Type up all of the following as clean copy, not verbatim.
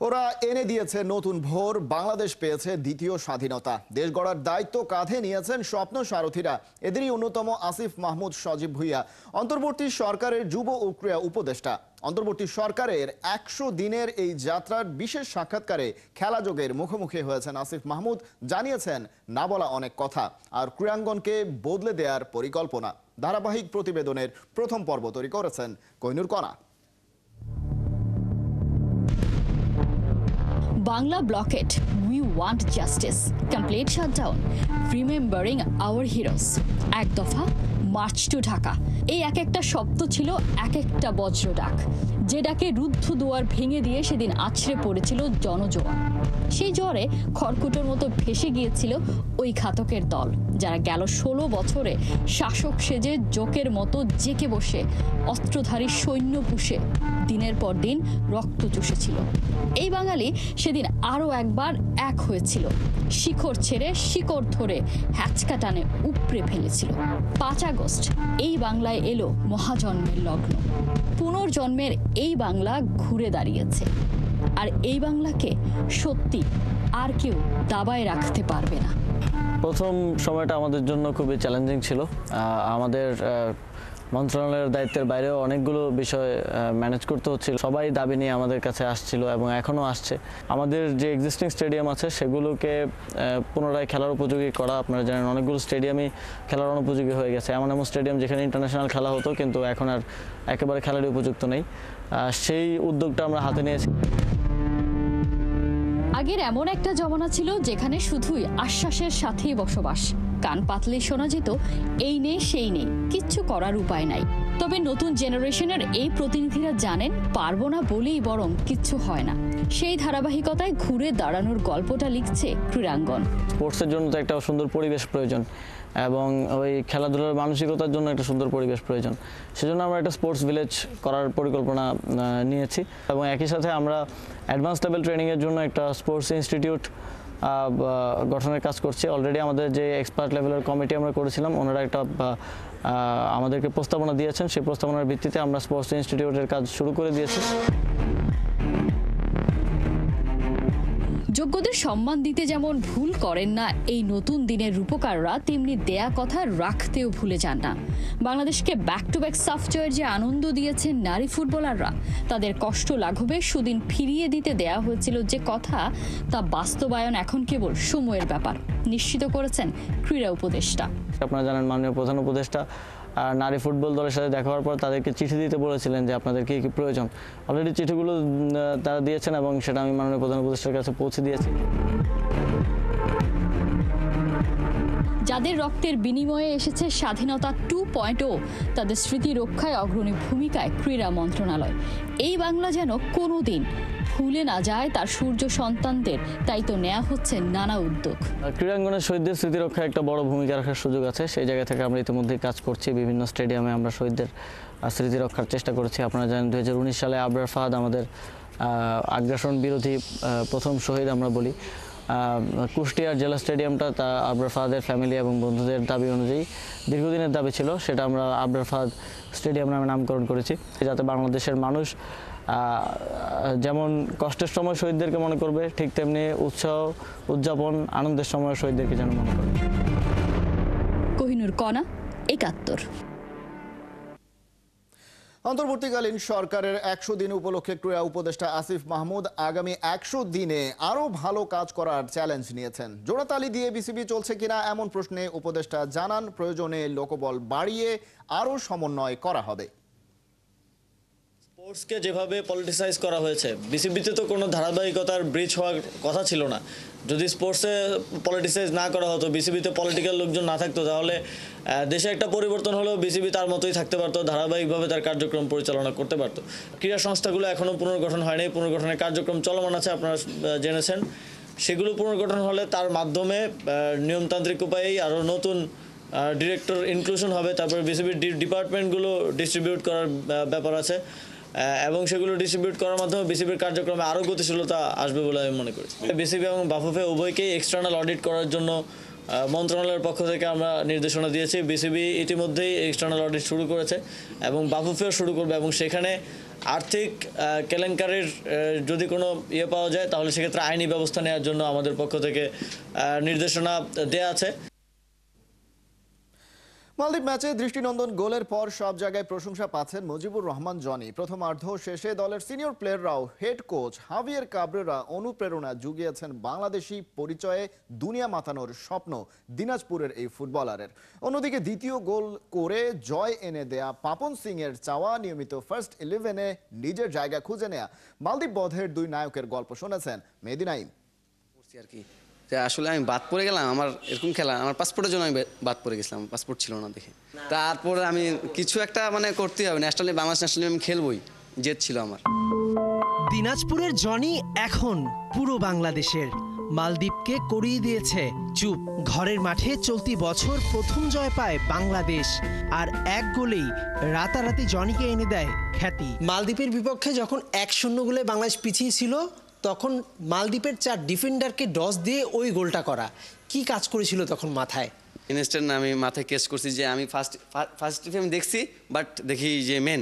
ওরা এনে দিয়েছে নতুন ভোর, বাংলাদেশ পেয়েছে দ্বিতীয় স্বাধীনতা। দেশ গড়ার দায়িত্ব কাঁধে নিয়েছেন স্বপ্ন সারথীরা। এদেরই অন্যতম আসিফ মাহমুদ সজীব ভুঁইয়া, অন্তর্বর্তী সরকারের যুব ও ক্রীড়া উপদেষ্টা। অন্তর্বর্তী সরকারের ১০০ দিনের এই যাত্রার বিশেষ সাক্ষাৎকারে খেলাযোগের মুখোমুখি হয়েছেন আসিফ মাহমুদ। জানিয়েছেন না বলা অনেক কথা আর ক্রীড়াঙ্গনকে বদলে দেওয়ার পরিকল্পনা। ধারাবাহিক প্রতিবেদনের প্রথম পর্ব তৈরি করেছেন কোহিনুর কণা। Bangla blockade, we want justice. Complete shutdown, remembering our heroes. এক দফা মার্চ টু ঢাকা। এই এক একটা শব্দ ছিল এক একটা বজ্র ডাক, যে ডাকে রুদ্ধ দুয়ার ভেঙে দিয়ে সেদিন আছড়ে পড়েছিল জনজোয়ার। সেই জ্বরে খড়কুটোর মতো ভেসে গিয়েছিল ওই ঘাতকের দল, যারা গেল ১৬ বছরে শাসক সেজে জোকের মতো জেকে বসে অস্ত্রধারী সৈন্য পুষে দিনের পর দিন রক্ত চুষেছিল। এই বাঙালি সেদিন আরও একবার এক হয়েছিল, শিখর ছেড়ে শিকড় ধরে হ্যাচকা টানে উপড়ে ফেলেছিল। ৫ আগস্ট এই বাংলায় এলো মহাজন্মের লগ্ন। পুনর্জন্মের এই বাংলা ঘুরে দাঁড়িয়েছে, আর এই বাংলাকে সত্যি আর কেউ দাবায় রাখতে পারবে না। প্রথম সময়টা আমাদের জন্য খুবই চ্যালেঞ্জিং ছিল। আমাদের মন্ত্রণালয়ের দায়িত্বের বাইরেও অনেকগুলো বিষয় ম্যানেজ করতে হচ্ছিল। সবাই দাবি নিয়ে আমাদের কাছে আসছিল এবং এখনও আসছে। আমাদের যে এক্সিস্টিং স্টেডিয়াম আছে সেগুলোকে পুনরায় খেলার উপযোগী করা। আপনারা জানেন অনেকগুলো স্টেডিয়ামই খেলার অনুপযোগী হয়ে গেছে। এমন এমন স্টেডিয়াম যেখানে ইন্টারন্যাশনাল খেলা হতো কিন্তু এখন আর একেবারে খেলারই উপযুক্ত নেই। সেই উদ্যোগটা আমরা হাতে নিয়েছি। আগের এমন একটা জমানা ছিল যেখানে শুধুই আশ্বাসের সাথেই বসবাস। কান পাতলে শোনা যেত এই নেই সেই নেই, কিচ্ছু করার উপায় নাই। তবে নতুন জেনারেশনের এই প্রতিনিধিরা জানেন পারবো না বলেই বরং কিচ্ছু হয় না। সেই ধারাবাহিকতায় ঘুরে দাঁড়ানোর গল্পটা লিখছে ক্রীড়াঙ্গন। স্পোর্টসের জন্য তো একটা সুন্দর পরিবেশ প্রয়োজন এবং ওই খেলাধুলার মানসিকতার জন্য একটা সুন্দর পরিবেশ প্রয়োজন। সেজন্য আমরা একটা স্পোর্টস ভিলেজ করার পরিকল্পনা নিয়েছি এবং একই সাথে আমরা অ্যাডভান্স লেভেল ট্রেনিংয়ের জন্য একটা স্পোর্টস ইনস্টিটিউট গঠনের কাজ করছি। অলরেডি আমাদের যে এক্সপার্ট লেভেলের কমিটি আমরা করেছিলাম, ওনারা একটা আমাদেরকে প্রস্তাবনা দিয়েছেন। সেই প্রস্তাবনার ভিত্তিতে আমরা স্পোর্টস ইনস্টিটিউটের কাজ শুরু করে দিয়েছি। যোগ্যদের সম্মান দিতে যেমন ভুল করেন না এই নতুন দিনের রূপকাররা, তেমনি দেয়া কথা রাখতেও ভুলে যান না। বাংলাদেশকে ব্যাক টু ব্যাক সফটওয়্যার যে আনন্দ দিয়েছেন নারী ফুটবলাররা, তাদের কষ্ট লাঘবে সুদিন ফিরিয়ে দিতে দেয়া হয়েছিল যে কথা, তা বাস্তবায়ন এখন কেবল সময়ের ব্যাপার, নিশ্চিত করেছেন ক্রীড়া উপদেষ্টা। আপনারা জানেন মাননীয় প্রধান উপদেষ্টা নারী ফুটবল দলের সাথে দেখা হওয়ার পর তাদেরকে চিঠি দিতে বলেছিলেন যে আপনাদের কী কী প্রয়োজন। অলরেডি চিঠিগুলো তারা দিয়েছেন এবং সেটা আমি মাননীয় প্রধান উপদেষ্টার কাছে পৌঁছে দিয়েছি। যাদের রক্তের বিনিময়ে এসেছে স্বাধীনতা 2.0, তাদের স্মৃতি রক্ষায় অগ্রণী ভূমিকায় ক্রীড়া মন্ত্রণালয়। এই বাংলা যেন কোনোদিন ভুলে না যায় তার সূর্য সন্তানদের, তাই তো নেওয়া হচ্ছে নানা উদ্যোগ। ক্রীড়াঙ্গনের শহীদদের স্মৃতি রক্ষায় একটা বড় ভূমিকা রাখার সুযোগ আছে। সেই জায়গা থেকে আমরা ইতিমধ্যেই কাজ করছি। বিভিন্ন স্টেডিয়ামে আমরা শহীদদের স্মৃতি রক্ষার চেষ্টা করেছি। আপনারা জানেন 2019 সালে আবরার ফাহাদ আমাদের আগ্রাসন বিরোধী প্রথম শহীদ আমরা বলি। কুষ্টিয়ার জেলা স্টেডিয়ামটা তা আবরার ফাহাদের ফ্যামিলি এবং বন্ধুদের দাবি অনুযায়ী দীর্ঘদিনের দাবি ছিল, সেটা আমরা আবরার ফাহাদ স্টেডিয়াম নামে নামকরণ করেছি, যাতে বাংলাদেশের মানুষ যেমন কষ্টের সময় শহীদদেরকে মনে করবে, ঠিক তেমনি উৎসাহ উদযাপন আনন্দের সময় শহীদদেরকে যেন মনে করবে। কোহিনুর কণা, ৭১। অন্তর্বর্তীকালীন সরকারের ১০০ দিন উপলক্ষে ক্রীড়া উপদেষ্টা আসিফ মাহমুদ আগামী ১০০ দিনে আরও ভালো কাজ করার চ্যালেঞ্জ নিয়েছেন। জোড়াতালি দিয়ে বিসিবি চলছে কিনা এমন প্রশ্নে উপদেষ্টা জানান, প্রয়োজনে লোকবল বাড়িয়ে আরও সমন্বয় করা হবে। স্পোর্টসকে যেভাবে পলিটিসাইজ করা হয়েছে, বিসিবিতে তো কোনো ধারাবাহিকতার ব্রিজ হওয়ার কথা ছিল না। যদি স্পোর্টসে পলিটিসাইজ না করা হতো, বিসিবিতে পলিটিক্যাল লোকজন না থাকতো, তাহলে দেশে একটা পরিবর্তন হলেও বিসিবি তার মতোই থাকতে পারতো, ধারাবাহিকভাবে তার কার্যক্রম পরিচালনা করতে পারতো। ক্রীড়া সংস্থাগুলো এখনও পুনর্গঠন হয়নি, পুনর্গঠনের কার্যক্রম চলমান আছে, আপনারা জেনেছেন। সেগুলো পুনর্গঠন হলে তার মাধ্যমে নিয়মতান্ত্রিক উপায়েই আরও নতুন ডিরেক্টর ইনক্লুশন হবে। তারপরে বিসিবির ডিপার্টমেন্টগুলো ডিস্ট্রিবিউট করার ব্যাপার আছে এবং সেগুলো ডিস্ট্রিবিউট করার মাধ্যমে বিসিবির কার্যক্রমে আরও গতিশীলতা আসবে বলে আমি মনে করি। বিসিবি এবং বাফুফে উভয়কেই এক্সটার্নাল অডিট করার জন্য মন্ত্রণালয়ের পক্ষ থেকে আমরা নির্দেশনা দিয়েছি। বিসিবি ইতিমধ্যেই এক্সটার্নাল অডিট শুরু করেছে এবং বাফুফেও শুরু করবে এবং সেখানে আর্থিক কেলেঙ্কারির যদি কোনো ইয়ে পাওয়া যায় তাহলে সেক্ষেত্রে আইনি ব্যবস্থা নেওয়ার জন্য আমাদের পক্ষ থেকে নির্দেশনা দেয়া আছে। মালদ্বীপ ম্যাচে দৃষ্টিনন্দন গোলের পর সব জায়গায় প্রশংসা পাচ্ছেন মুজিবুর রহমান জনি। প্রথমার্ধ শেষে দলের সিনিয়র প্লেয়াররাও হেড কোচ হাভিয়ের কাবরেরা অনুপ্রেরণা জুগিয়েছেন বাংলাদেশি পরিচয়ে দুনিয়া মাতানোর স্বপ্ন দিনাজপুরের এই ফুটবলারের। অন্যদিকে দ্বিতীয় গোল করে জয় এনে দেয়া পাপন সিং এর চাওয়া নিয়মিত ফার্স্ট 11-এ নিজের জায়গা খুঁজে নেয়া মালদ্বীপ বধের দুই নায়কের গল্প শুনেছেন মেহেদী নাইম। আর কি যে আসলে আমি বাদ পড়ে গেলাম, আমার এরকম খেলা আমার পাসপোর্টের জন্য আমি বাদ পড়ে গেছিলাম, পাসপোর্ট ছিল না দেখে। তারপরে আমি কিছু একটা মানে করতে হবে, ন্যাশনালি বাংলাদেশ ন্যাশনালি আমি খেলবই, জেদ ছিল আমার। দিনাজপুরের জনি এখন পুরো বাংলাদেশের। মালদ্বীপকে করিয়ে দিয়েছে চুপ। ঘরের মাঠে চলতি বছর প্রথম জয় পায় বাংলাদেশ, আর এক গোলেই রাতারাতি জনিকে এনে দেয় খ্যাতি। মালদ্বীপের বিপক্ষে যখন 1-0 গোলে বাংলাদেশ পিছিয়ে ছিল, তখন মালদ্বীপের 4 ডিফেন্ডারকে ডস দিয়ে ওই গোলটা করা কি কাজ করেছিল তখন মাথায়? ইনস্ট্যান্ট আমি মাথায় কেস করছি যে আমি ফার্স্ট আমি দেখছি, বাট দেখি যে মেন,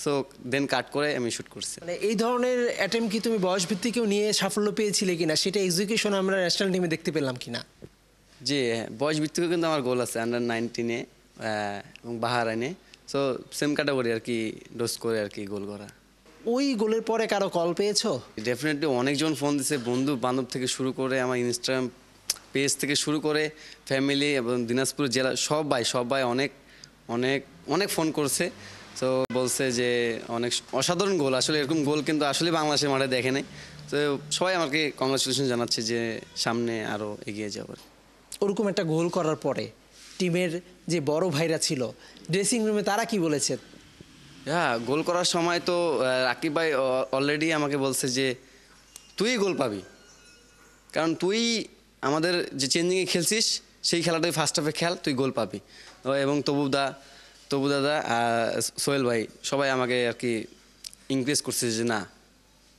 সো দেন কাট করে আমি শুট করছি। মানে এই ধরনের অ্যাটেম্প কি তুমি বয়স ভিত্তিকেও নিয়ে সাফল্য পেয়েছিলে কিনা, সেটা এক্সিকিউশন আমরা ন্যাশনাল টিমে দেখতে পেলাম কিনা? যে বয়স ভিত্তিকে কিন্তু আমার গোল আছে আন্ডার 19-এ এবং বাহারাইনে, সো সেম ক্যাটাগরি আর কি, ডোজ করে আর কি গোল করা। ওই গোলের পরে কারো কল পেয়েছো? ডেফিনেটলি অনেকজন ফোন দিছে, বন্ধু বান্ধব থেকে শুরু করে আমার ইনস্টাগ্রাম পেজ থেকে শুরু করে ফ্যামিলি এবং দিনাজপুর জেলা সবাই অনেক অনেক অনেক ফোন করছে। তো বলছে যে অনেক অসাধারণ গোল, আসলে এরকম গোল কিন্তু আসলে বাংলাদেশের মাঠে দেখে নেই। তো সবাই আমাকে কংগ্রাচুলেশন জানাচ্ছে যে সামনে আরও এগিয়ে যাওয়ার। ওরকম একটা গোল করার পরে টিমের যে বড় ভাইরা ছিল ড্রেসিং রুমে, তারা কি বলেছে? হ্যাঁ, গোল করার সময় তো রাকিব ভাই অলরেডি আমাকে বলছে যে তুই গোল পাবি, কারণ তুই আমাদের যে চেঞ্জিংয়ে খেলছিস সেই খেলাটাই ফার্স্ট হাফে খেল, তুই গোল পাবি। এবং তবু দাদা সোহেল ভাই সবাই আমাকে আর কি ইনক্রেজ করছে যে না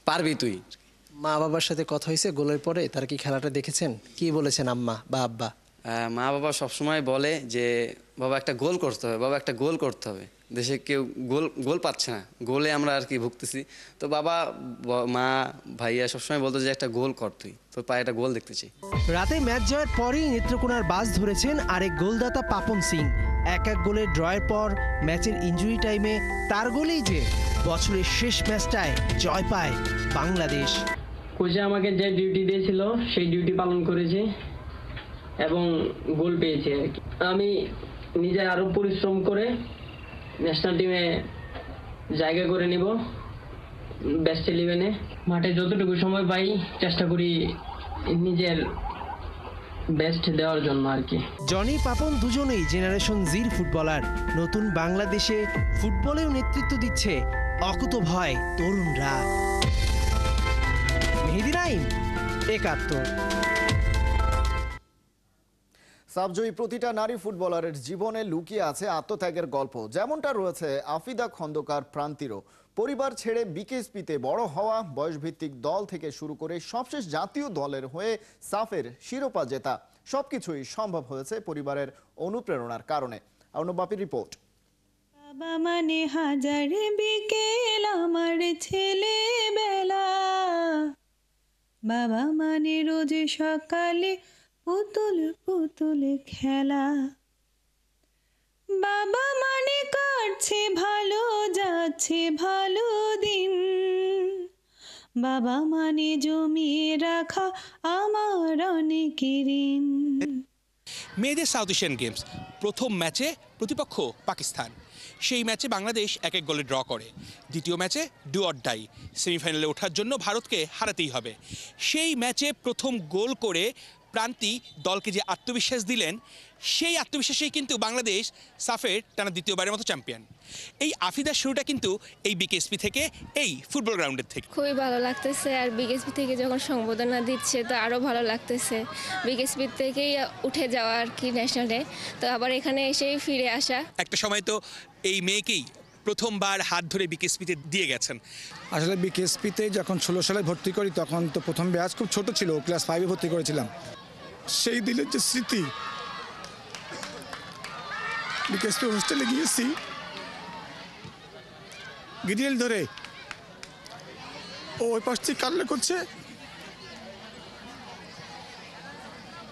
পারবি তুই। মা বাবার সাথে কথা হয়েছে গোলের পরে? তারা কি খেলাটা দেখেছেন? কি বলেছেন আম্মা বা আব্বা? মা বাবা সবসময় বলে যে বাবা একটা গোল করতে হবে, বাবা একটা গোল করতে হবে, দেশে কেউ গোল পাচ্ছে না, গোলে আমরা আর কি ভুগতেছি। তো বাবা মা ভাইয়া সবসময় বলতো যে একটা গোল কর, তুই তোর পায়ে একটা গোল দেখতে চাই। রাতে ম্যাচ জয়ের পরেই নেত্রকোনার বাস ধরেছেন আরেক গোলদাতা পাপন সিং। এক গোলের ড্রয়ের পর ম্যাচের ইনজুরি টাইমে তার গোলেই যে বছরের শেষ ম্যাচটায় জয় পায় বাংলাদেশ। কোচে আমাকে যে ডিউটি দিয়েছিল সেই ডিউটি পালন করেছি এবং গোল পেয়েছি আর কি। আমি নিজে আরো পরিশ্রম করে ন্যাশনাল টিমে জায়গা করে নিব, বেস্ট 11-এ। মাঠে যতটুকু সময় পাই চেষ্টা করি নিজের বেস্ট দেওয়ার জন্য আর কি। জনি পাপন দুজনেই জেনারেশন জির ফুটবলার। নতুন বাংলাদেশে ফুটবলেও নেতৃত্ব দিচ্ছে অকুতভয় তরুণরা। মেহেদী নাইম, ৭১। সাবজয়ী প্রতিটা নারী ফুটবলারের জীবনে লুকিয়ে আছে আত্মত্যাগের গল্প, যেমনটা রয়েছে আফিদা খন্দকার প্রান্তিরও। পরিবার ছেড়ে বিকেএসপিতে বড় হওয়া, বয়সভিত্তিক দল থেকে শুরু করে সবশেষ জাতীয় দলের হয়ে সাফের শিরোপা জেতা, সবকিছুই সম্ভব হয়েছে পরিবারের অনুপ্রেরণার কারণে। অর্ণবাপীর রিপোর্ট। বাবা মানে হাজার বিকেল আমার ছেলেবেলা, বাবা মানে রোজ সকালে পুতুল পুতুল খেলা, বাবা মানে কাটছে ভালো যাচ্ছে ভালো দিন, বাবা মানে জমিয়ে রাখা আমার অনেক ঋণ। মেয়েদের সাউথ এশিয়ান গেমস প্রথম ম্যাচে প্রতিপক্ষ পাকিস্তান। সেই ম্যাচে বাংলাদেশ 1-1 গোলে ড্র করে। দ্বিতীয় ম্যাচে ডু অর ডাই, সেমিফাইনালে ওঠার জন্য ভারতকে হারাতেই হবে। সেই ম্যাচে প্রথম গোল করে প্রান্তি দলকে যে আত্মবিশ্বাস দিলেন, সেই আত্মবিশ্বাসেই কিন্তু বাংলাদেশ সাফের টানা দ্বিতীয়বারের মতো চ্যাম্পিয়ন। এই আফিদার শুরুটা কিন্তু এই বিকেএসপি থেকে, এই ফুটবল গ্রাউন্ডের থেকে। খুবই ভালো লাগতেছে, আর বিকেএসপি থেকে যখন সংবর্ধনা দিচ্ছে তো আরও ভালো লাগতেছে। বিকেএসপি থেকেই উঠে যাওয়া আর কি ন্যাশনালে, তো আবার এখানে এসেই ফিরে আসা। একটা সময় তো এই মেয়েকেই প্রথমবার হাত ধরে বিকেএসপিতে দিয়ে গেছেন। আসলে বিকেএসপিতে যখন 16 সালে ভর্তি করি তখন তো প্রথম ব্যাচ খুব ছোট ছিল, ক্লাস 5-এ ভর্তি করেছিলাম। সেই দিনের যে স্মৃতি, বিকেএসপি হোস্টেলে গিয়েছি, গিরিয়েল ধরে ও ওই পাশ থেকে কান্না করছে,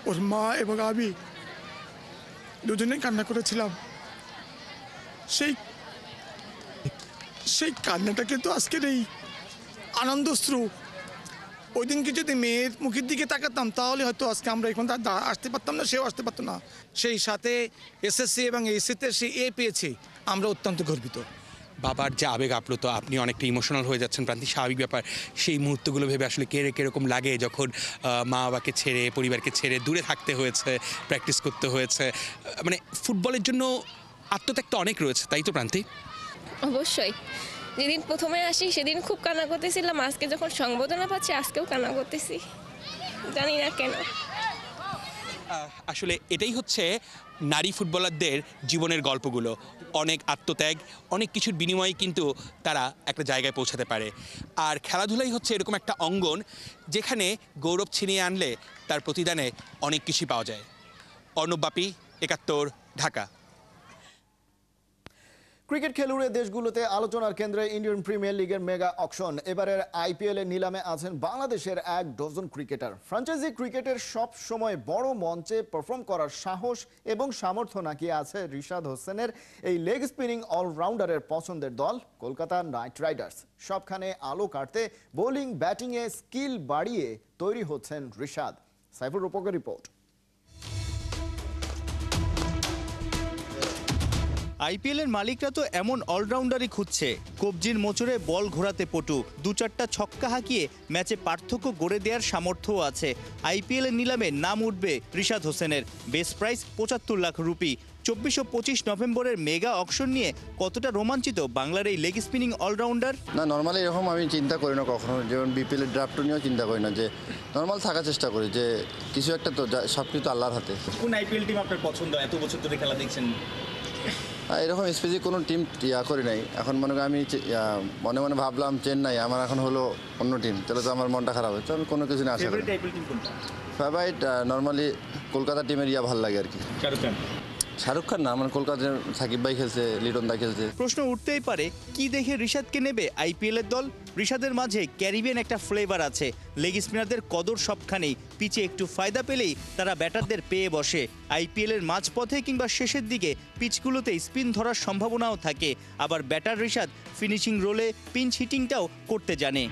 ওর মা এবং আমি দুজনেই কান্না করেছিলাম। সেই কান্নাটা কিন্তু আজকের এই আনন্দশ্রু। ওই দিনকে যদি মেয়ের মুখের দিকে তাকাতাম তাহলে হয়তো আজকে আমরা এখন আসতে পারতাম না, সেও আসতে পারতো না। সেই সাথে এসএসসি এবং এইচএসসিতে সে এ পেয়েছে, আমরা অত্যন্ত গর্বিত। বাবার যে আবেগ আপ্লুত, আপনি অনেকটা ইমোশনাল হয়ে যাচ্ছেন, প্রান্তিক স্বাভাবিক ব্যাপার। সেই মুহূর্তগুলো ভেবে আসলে কিরকম লাগে যখন মা বাবাকে ছেড়ে, পরিবারকে ছেড়ে দূরে থাকতে হয়েছে, প্র্যাকটিস করতে হয়েছে? মানে ফুটবলের জন্য আত্মত্যাগটা অনেক রয়েছে, তাই তো প্রান্তিক? অবশ্যই। যেদিন প্রথমে আসি সেদিন খুব কান্না করতেছিলাম, আজকে যখন সংবর্ধনা পাচ্ছি আজকেও কান্না করতেছি, জানি না কেন। আসলে এটাই হচ্ছে নারী ফুটবলারদের জীবনের গল্পগুলো। অনেক আত্মত্যাগ, অনেক কিছুর বিনিময়ে কিন্তু তারা একটা জায়গায় পৌঁছাতে পারে। আর খেলাধুলাই হচ্ছে এরকম একটা অঙ্গন যেখানে গৌরব ছিনিয়ে আনলে তার প্রতিদানে অনেক কিছুই পাওয়া যায়। অর্ণব বাপি, ৭১, ঢাকা। ক্রিকেট খেলুড়ে দেশগুলোতে আলোচনার কেন্দ্রে ইন্ডিয়ান প্রিমিয়ার লিগের মেগা অকশন। এবারের আইপিএল এর নিলামে আছেন বাংলাদেশের ১ ডজন ক্রিকেটার। ফ্র্যাঞ্চাইজি ক্রিকেটের সব সময় বড় মঞ্চে পারফর্ম করার সাহস এবং সামর্থ্য নাকি আছে রিশাদ হোসেনের। এই লেগ স্পিনিং অলরাউন্ডারের পছন্দের দল কলকাতা নাইট রাইডার্স। সবখানে আলো কাটতে বোলিং ব্যাটিংয়ে স্কিল বাড়িয়ে তৈরি হচ্ছেন রিশাদ। সাইফুর রূপকের রিপোর্ট। আইপিএলের মালিকরা তো এমন অলরাউন্ডারই খুঁজছে, কবজির মোচড়ে বল ঘোরাতে পটু, ২-৪টা ছক্কা হাঁকিয়ে ম্যাচে পার্থক্য গড়ে দেওয়ার সামর্থ্যও আছে। আইপিএলের নিলামে নাম উঠবে রিশাদ হোসেনের। Base price ৭৫ lakh rupee. ২৪ ও ২৫ নভেম্বরের মেগা অকশন নিয়ে কতটা রোমাঞ্চিত বাংলার এই লেগ স্পিনিং অলরাউন্ডার? না, নর্মালি এরকম আমি চিন্তা করি না কখনো, যেমন বিপিএলের ড্রাফট নিয়েও চিন্তা করি না, যে নর্মাল থাকার চেষ্টা করি, যে কিছু একটা তো সব কিছু আল্লাহর হাতে। কোন আইপিএল টিম আপনার পছন্দ? এত বছর ধরে খেলা দেখছেন। এরকম স্পেসিফিক কোনো টিম করি নাই। এখন মনে করি আমি মনে মনে ভাবলাম চেন্নাই, আমার এখন হলো অন্য টিম, তাহলে তো আমার মনটা খারাপ হচ্ছে। আমি কোনো কিছু না আশা করি। ফেভারিট নর্মালি কলকাতা টিমের ভালো লাগে আর কি। শাহরুখ খান না, আমার কলকাতার সাকিব ভাই খেলছে, লিটন দা খেলছে। প্রশ্ন উঠতেই পারে, কি দেখে রিশাদকে নেবে আইপিএল এর দল? রিশাদের মাঝে ক্যারিবিয়ান একটা ফ্লেভার আছে। লেগ স্পিনারদের কদর সবখানেই। পিচে একটু ফায়দা পেলেই তারা ব্যাটারদের পেয়ে বসে। আইপিএল এর মাঝপথে কিংবা শেষের দিকে পিচগুলোতে স্পিন ধরার সম্ভাবনাও থাকে। আবার ব্যাটার রিশাদ ফিনিশিং রোলে পিঞ্চ হিটিংটাও করতে জানে।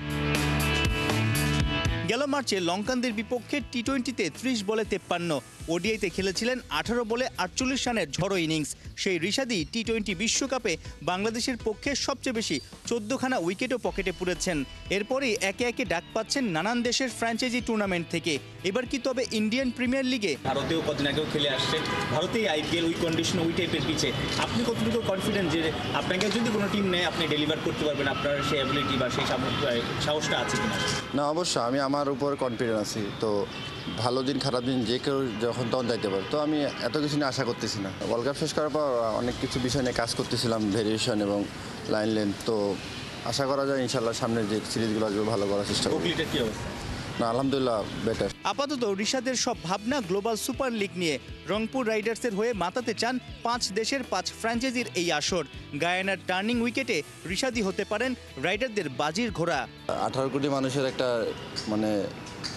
গেল মার্চে লঙ্কানদের বিপক্ষে টি-20তে ৩০ বলে ৫৩, ওডিআইতে খেলেছিলেন ১৮ বলে ৪৮ রানের ঝড়ো ইনিংস। সেই রিশাদই টি-20 বিশ্বকাপে বাংলাদেশের পক্ষে সবচেয়ে বেশি ১৪খানা উইকেটও পকেটে পুরেছেন। এরপরই একে একে ডাক পাচ্ছেন নানান দেশের ফ্র্যাঞ্চাইজি টুর্নামেন্ট থেকে। এবার কি তবে ইন্ডিয়ান প্রিমিয়ার লিগে? ভারতেও কদিন আগেও খেলে আসছেন, ভারতেই আইপিএল ওই কন্ডিশন ওই টাইপের পিচে আপনি কতটুকু কনফিডেন্ট যে আপনাকে যদি কোনো টিম নেয় আপনি ডেলিভার করতে পারবেন, আপনার সেই অ্যাবিলিটি বা সেই সাহসটা আছে কিনা? না, অবশ্যই আমি আমার উপর কনফিডেন্ট আছি। তো ভালো দিন খারাপ দিন যে কেউ যখন তখন যাইতে পারে। তো আমি এত কিছু নিয়ে আশা করতেছি না। ওয়ার্ল্ড কাপ শেষ করার পর অনেক কিছু বিষয় নিয়ে কাজ করতেছিলাম, ভেরিয়েশন এবং লাইন লেন্থ। তো আশা করা যায় ইনশাল্লাহ সামনে যে সিরিজগুলো আসবে ভালো করার চেষ্টা করব। কি অবস্থা? না, আলহামদুলিল্লাহ বেটার। আপাতত রিশাদের সব ভাবনা গ্লোবাল সুপার লিগ নিয়ে। রংপুর রাইডার্সের হয়ে মাতাতে চান ৫ দেশের ৫ ফ্র্যাঞ্চাইজির এই আসর। গায়ানার টার্নিং উইকেটে রিশাদই হতে পারেন রাইডারদের বাজির ঘোড়া। ১৮ কোটি মানুষের একটা মানে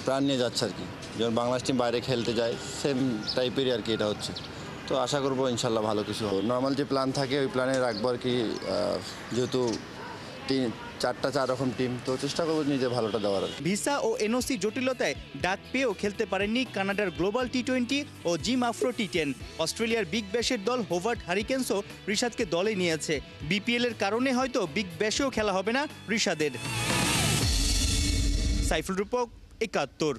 প্রাণ নিয়ে যাচ্ছে আর কি। যেমন বাংলাদেশ টিম বাইরে খেলতে যায় সেম টাইপেরই আর কি এটা হচ্ছে। তো আশা করবো ইনশাল্লাহ ভালো কিছু হবে। নর্মাল যে প্ল্যান থাকে ওই প্ল্যানে রাখবো আর কি। যেহেতু ৪ রকম টিম, তো চেষ্টা করবো নিজে ভালোটা দেওয়ার। ভিসা ও এনওসি জটিলতায় ডাক পেয়েও খেলতে পারেননি কানাডার গ্লোবাল টি-20 ও জিম আফ্রো টি10। অস্ট্রেলিয়ার বিগ ব্যাশের দল হোভার্ট হারিকেন্সও রিশাদকে দলে নিয়েছে। বিপিএল এর কারণে হয়তো বিগ ব্যাশেও খেলা হবে না রিশাদের। সাইফুল রূপক, ৭১।